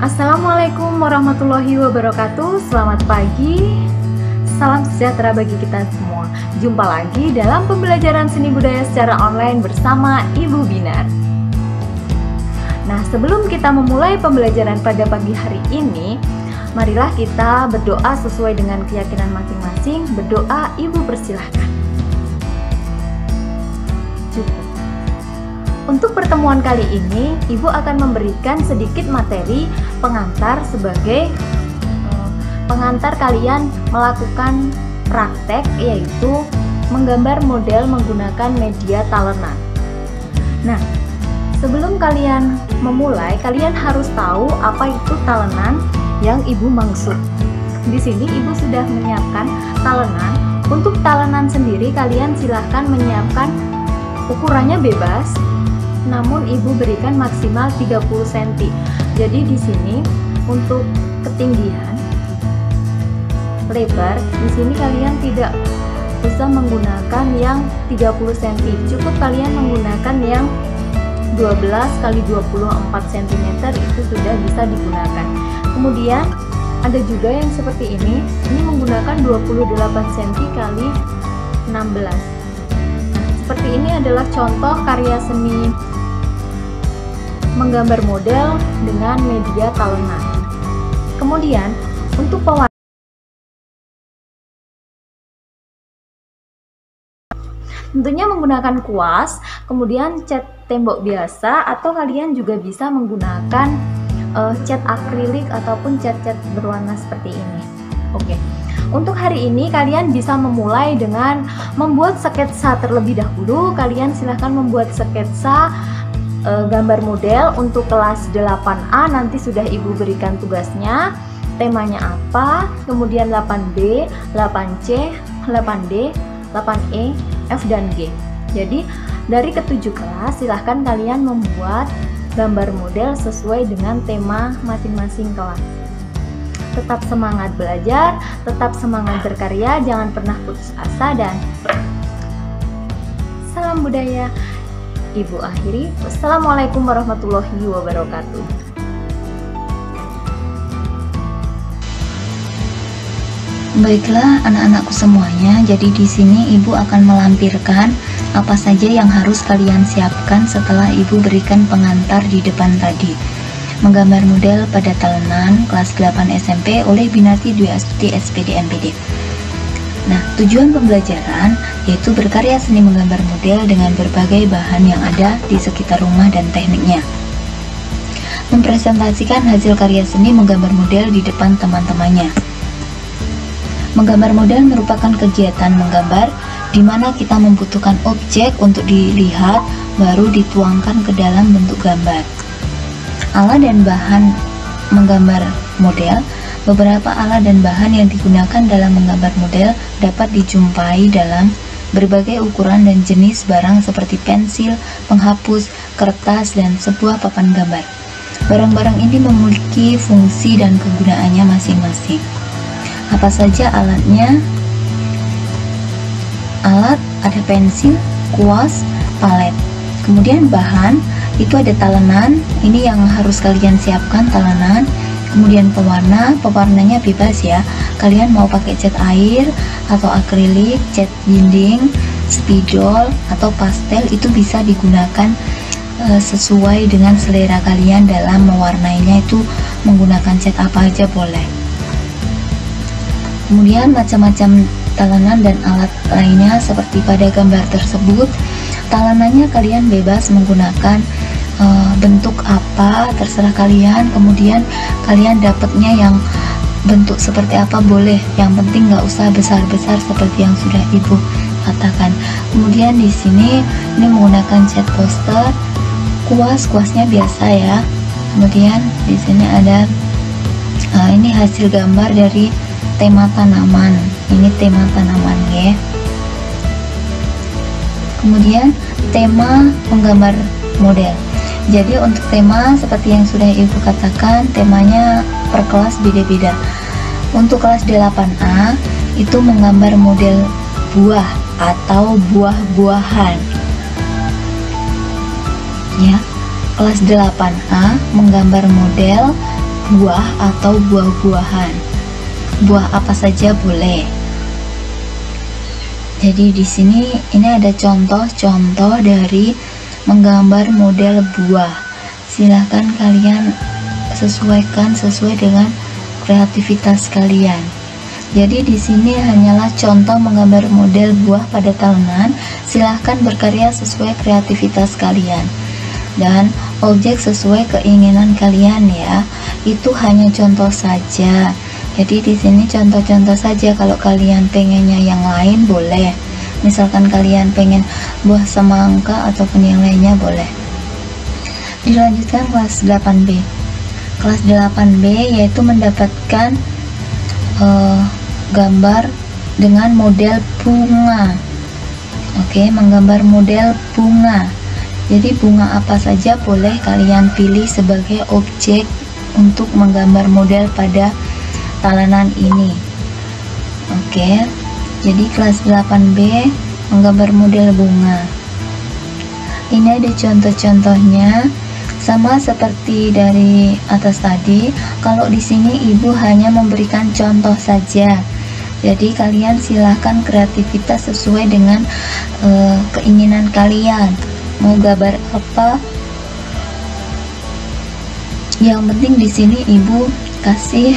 Assalamualaikum warahmatullahi wabarakatuh. Selamat pagi. Salam sejahtera bagi kita semua. Jumpa lagi dalam pembelajaran seni budaya secara online bersama Ibu Binar. Nah, sebelum kita memulai pembelajaran pada pagi hari ini, marilah kita berdoa sesuai dengan keyakinan masing-masing. Berdoa, Ibu persilahkan. Cukup. Untuk pertemuan kali ini, Ibu akan memberikan sedikit materi pengantar sebagai pengantar kalian melakukan praktek, yaitu menggambar model menggunakan media talenan. Nah, sebelum kalian memulai, kalian harus tahu apa itu talenan yang Ibu maksud. Di sini Ibu sudah menyiapkan talenan. Untuk talenan sendiri, kalian silahkan menyiapkan ukurannya bebas, namun Ibu berikan maksimal 30 cm. Jadi di sini untuk ketinggian lebar, di sini kalian tidak bisa menggunakan yang 30 cm. Cukup kalian menggunakan yang 12 x 24 cm, itu sudah bisa digunakan. Kemudian ada juga yang seperti ini menggunakan 28 cm x 16. Seperti ini adalah contoh karya seni menggambar model dengan media talenan. Kemudian untuk pewarna, tentunya menggunakan kuas, kemudian cat tembok biasa, atau kalian juga bisa menggunakan cat akrilik ataupun cat-cat berwarna seperti ini. Oke. Untuk hari ini kalian bisa memulai dengan membuat sketsa terlebih dahulu. Kalian silahkan membuat sketsa gambar model untuk kelas 8A. Nanti sudah Ibu berikan tugasnya, temanya apa, kemudian 8B, 8C, 8D, 8E, F dan G. Jadi dari ketujuh kelas silahkan kalian membuat gambar model sesuai dengan tema masing-masing kelas. Tetap semangat belajar, tetap semangat berkarya, jangan pernah putus asa, dan salam budaya. Ibu akhiri. Wassalamualaikum warahmatullahi wabarakatuh. Baiklah anak-anakku semuanya, jadi di sini Ibu akan melampirkan apa saja yang harus kalian siapkan setelah Ibu berikan pengantar di depan tadi. Menggambar model pada talenan kelas 8 SMP oleh Binarti Dwi Astuti SPD MPD. Nah, tujuan pembelajaran yaitu berkarya seni menggambar model dengan berbagai bahan yang ada di sekitar rumah dan tekniknya. Mempresentasikan hasil karya seni menggambar model di depan teman-temannya. Menggambar model merupakan kegiatan menggambar di mana kita membutuhkan objek untuk dilihat baru dituangkan ke dalam bentuk gambar. Alat dan bahan menggambar model. Beberapa alat dan bahan yang digunakan dalam menggambar model dapat dijumpai dalam berbagai ukuran dan jenis barang seperti pensil, penghapus, kertas, dan sebuah papan gambar. Barang-barang ini memiliki fungsi dan kegunaannya masing-masing. Apa saja alatnya? Alat ada pensil, kuas, palet. Kemudian bahan itu ada talenan, ini yang harus kalian siapkan, talenan. Kemudian pewarnanya bebas ya. Kalian mau pakai cat air atau akrilik, cat dinding, spidol atau pastel, itu bisa digunakan sesuai dengan selera kalian dalam mewarnainya, itu menggunakan cat apa aja boleh. Kemudian macam-macam talenan dan alat lainnya seperti pada gambar tersebut. Talenannya kalian bebas menggunakan bentuk apa terserah kalian. Kemudian kalian dapatnya yang bentuk seperti apa boleh, yang penting nggak usah besar-besar seperti yang sudah Ibu katakan. Kemudian di sini ini menggunakan cat poster, kuasnya biasa ya. Kemudian di sini ada ini hasil gambar dari tema tanaman, ini tema tanaman ya. Kemudian tema menggambar model. Jadi untuk tema seperti yang sudah Ibu katakan, temanya per kelas beda-beda. Untuk kelas 8A itu menggambar model buah atau buah-buahan. Ya. Kelas 8A menggambar model buah atau buah-buahan. Buah apa saja boleh. Jadi di sini ini ada contoh-contoh dari menggambar model buah. Silahkan kalian sesuaikan sesuai dengan kreativitas kalian. Jadi di sini hanyalah contoh menggambar model buah pada talenan. Silahkan berkarya sesuai kreativitas kalian dan objek sesuai keinginan kalian ya. Itu hanya contoh saja. Jadi di sini contoh-contoh saja. Kalau kalian pengennya yang lain boleh. Misalkan kalian pengen buah semangka ataupun yang lainnya boleh. Dilanjutkan kelas 8B. Kelas 8B yaitu mendapatkan gambar dengan model bunga. Oke, menggambar model bunga. Jadi bunga apa saja boleh kalian pilih sebagai objek untuk menggambar model pada talenan ini. Oke, jadi kelas 8B menggambar model bunga. Ini ada contoh-contohnya sama seperti dari atas tadi. Kalau di sini ibu hanya memberikan contoh saja. Jadi kalian silahkan kreativitas sesuai dengan keinginan kalian. Mau gambar apa? Yang penting di sini ibu kasih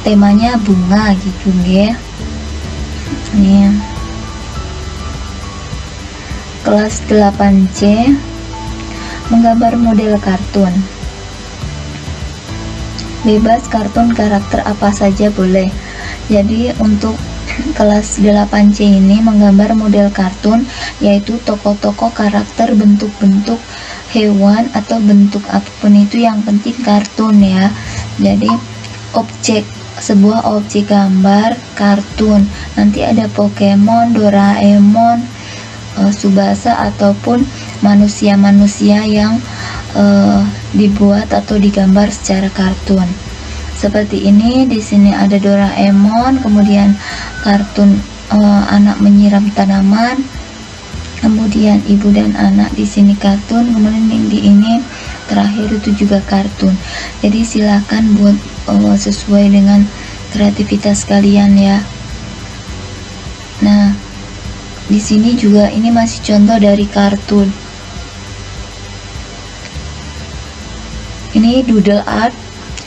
temanya bunga gitu ya. Nih. Kelas 8C menggambar model kartun. Bebas kartun karakter apa saja boleh. Jadi untuk kelas 8C ini menggambar model kartun yaitu tokoh-tokoh karakter bentuk-bentuk hewan atau bentuk apapun itu, yang penting kartun ya. Jadi sebuah objek gambar kartun. Nanti ada Pokemon, Doraemon, Tsubasa ataupun manusia-manusia yang dibuat atau digambar secara kartun. Seperti ini, di sini ada Doraemon, kemudian kartun anak menyiram tanaman, kemudian ibu dan anak di sini kartun, kemudian yang di ini terakhir itu juga kartun. Jadi silakan buat sesuai dengan kreativitas kalian ya. Nah, di sini juga ini masih contoh dari kartun. Ini doodle art.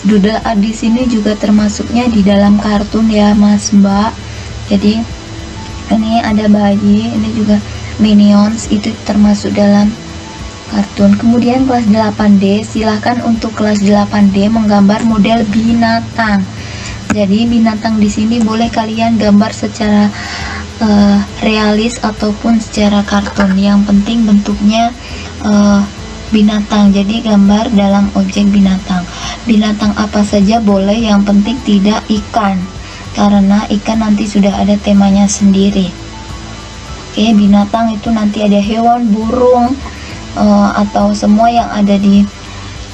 Doodle art di sini juga termasuknya di dalam kartun ya, Mas Mbak. Jadi ini ada bayi, ini juga Minions, itu termasuk dalam kartun. Kemudian kelas 8D, silahkan untuk kelas 8D menggambar model binatang. Jadi binatang di sini boleh kalian gambar secara realis ataupun secara kartun. Yang penting bentuknya binatang. Jadi gambar dalam objek binatang. Binatang apa saja boleh, yang penting tidak ikan. Karena ikan nanti sudah ada temanya sendiri. Oke, binatang itu nanti ada hewan, burung, atau semua yang ada di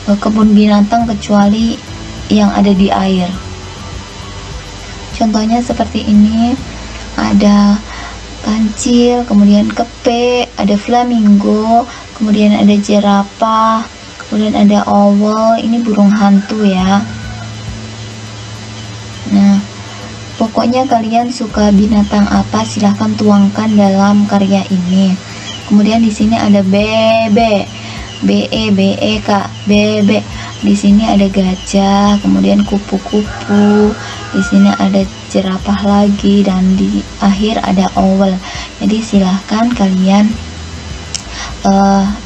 kebun binatang kecuali yang ada di air. Contohnya seperti ini, ada kancil, kemudian kepe, ada flamingo, kemudian ada jerapah, kemudian ada owl, ini burung hantu ya. Nah, pokoknya kalian suka binatang apa silahkan tuangkan dalam karya ini. Kemudian di sini ada bebek, bebek. Di sini ada gajah, kemudian kupu-kupu. Di sini ada jerapah lagi, dan di akhir ada owl. Jadi silahkan kalian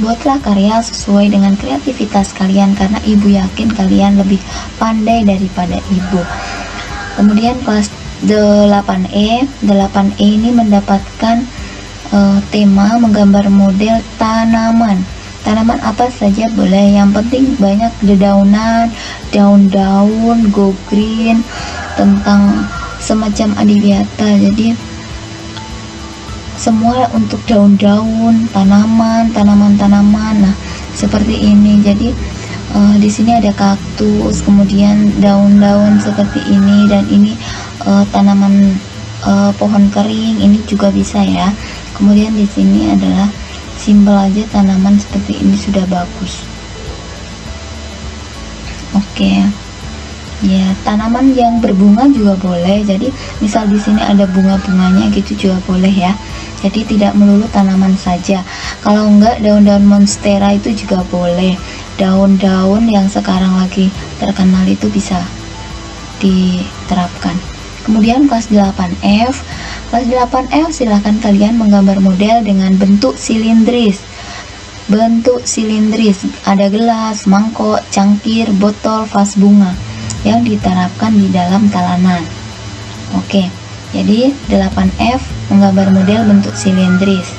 buatlah karya sesuai dengan kreativitas kalian, karena ibu yakin kalian lebih pandai daripada ibu. Kemudian kelas 8E ini mendapatkan tema menggambar model tanaman. Tanaman apa saja boleh, yang penting banyak dedaunan, daun-daun, go green, tentang semacam adiwiyata. Jadi semua untuk daun-daun, tanaman. Nah, seperti ini. Jadi di sini ada kaktus, kemudian daun-daun seperti ini, dan ini tanaman pohon kering, ini juga bisa ya. Kemudian di sini adalah simbol aja tanaman seperti ini, sudah bagus. Oke. Ya, tanaman yang berbunga juga boleh. Jadi misal di sini ada bunga-bunganya gitu juga boleh ya. Jadi tidak melulu tanaman saja. Kalau enggak, daun-daun monstera itu juga boleh. Daun-daun yang sekarang lagi terkenal itu bisa diterapkan. Kemudian kelas 8F. Kelas 8F silahkan kalian menggambar model dengan bentuk silindris. Bentuk silindris, ada gelas, mangkok, cangkir, botol, vas bunga yang diterapkan di dalam talanan. Oke, jadi 8F menggambar model bentuk silindris,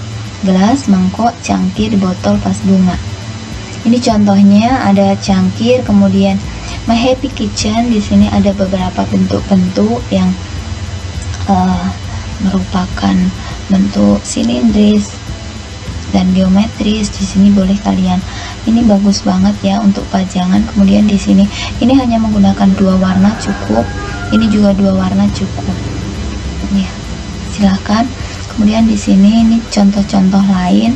gelas, mangkok, cangkir, botol, vas bunga. Ini contohnya ada cangkir, kemudian My Happy Kitchen. Di sini ada beberapa bentuk-bentuk yang merupakan bentuk silindris dan geometris. Di sini boleh kalian, ini bagus banget ya untuk pajangan. Kemudian di sini ini hanya menggunakan 2 warna cukup, ini juga 2 warna cukup ya, silahkan. Kemudian di sini ini contoh-contoh lain.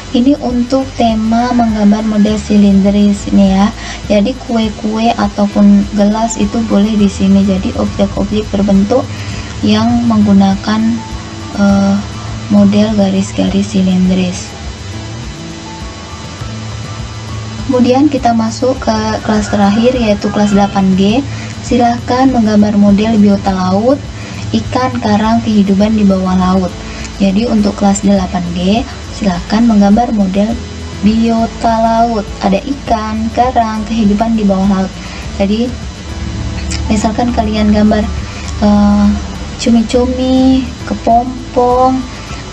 Ini untuk tema menggambar model silindris ini ya. Jadi kue-kue ataupun gelas itu boleh di sini. Jadi objek-objek berbentuk yang menggunakan model garis-garis silindris. Kemudian kita masuk ke kelas terakhir, yaitu kelas 8G. Silahkan menggambar model biota laut, ikan, karang, kehidupan di bawah laut. Jadi untuk kelas 8G silahkan menggambar model biota laut, ada ikan, karang, kehidupan di bawah laut. Jadi misalkan kalian gambar cumi-cumi, kepompong,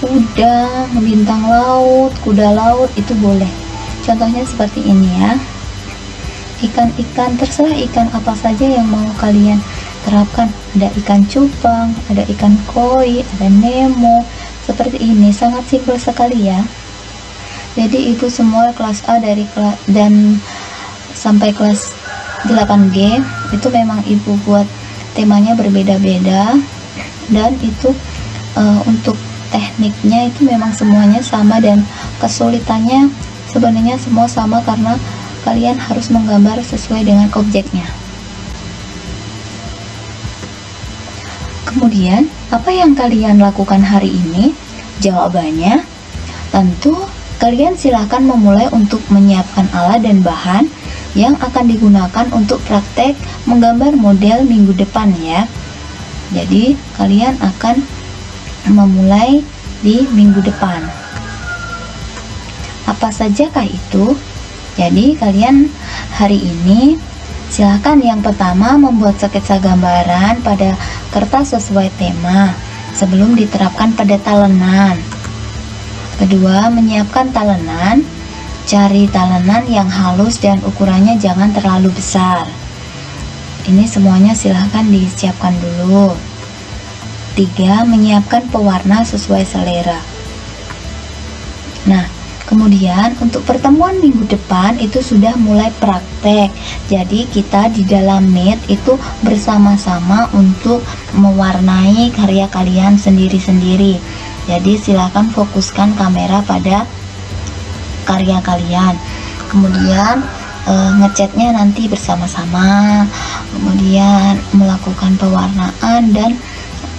udang, bintang laut, kuda laut, itu boleh. Contohnya seperti ini ya. Ikan-ikan, terserah ikan apa saja yang mau kalian terapkan. Ada ikan cupang, ada ikan koi, ada Nemo, seperti ini. Sangat simpel sekali ya. Jadi ibu semua kelas A dari dan sampai kelas 8G itu memang ibu buat temanya berbeda-beda, dan itu untuk tekniknya itu memang semuanya sama, dan kesulitannya sebenarnya semua sama karena kalian harus menggambar sesuai dengan objeknya. Kemudian apa yang kalian lakukan hari ini? Jawabannya tentu kalian silahkan memulai untuk menyiapkan alat dan bahan yang akan digunakan untuk praktek menggambar model minggu depan ya. Jadi kalian akan memulai di minggu depan. Apa sajakah itu? Jadi kalian hari ini silahkan yang pertama membuat sketsa gambaran pada kertas sesuai tema sebelum diterapkan pada talenan. Kedua, menyiapkan talenan. Cari talenan yang halus dan ukurannya jangan terlalu besar. Ini semuanya silahkan disiapkan dulu. 3. Menyiapkan pewarna sesuai selera. Nah, kemudian untuk pertemuan minggu depan itu sudah mulai praktek. Jadi kita di dalam Meet itu bersama-sama untuk mewarnai karya kalian sendiri-sendiri. Jadi silakan fokuskan kamera pada karya kalian. Kemudian ngecatnya nanti bersama-sama. Kemudian melakukan pewarnaan dan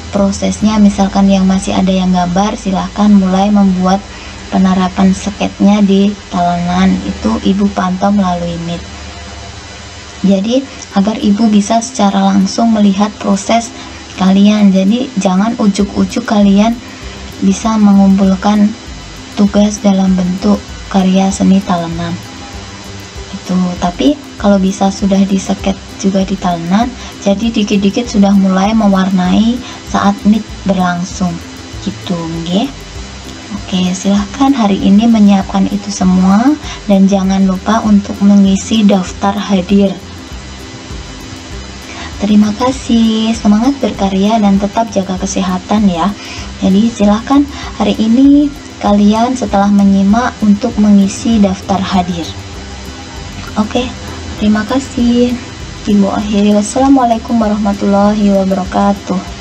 prosesnya, misalkan yang masih ada yang gambar, silahkan mulai membuat penerapan sketnya di talenan. Itu ibu pantau melalui Meet. Jadi agar ibu bisa secara langsung melihat proses kalian. Jadi jangan ujuk-ujuk kalian bisa mengumpulkan tugas dalam bentuk karya seni talenan itu. Tapi kalau bisa sudah disket juga di talenan, jadi dikit-dikit sudah mulai mewarnai saat Meet berlangsung gitu nggih. Oke, silahkan hari ini menyiapkan itu semua, dan jangan lupa untuk mengisi daftar hadir. Terima kasih, semangat berkarya dan tetap jaga kesehatan ya. Jadi silahkan hari ini kalian setelah menyimak untuk mengisi daftar hadir. Oke, terima kasih. Ibu akhiri, wassalamualaikum warahmatullahi wabarakatuh.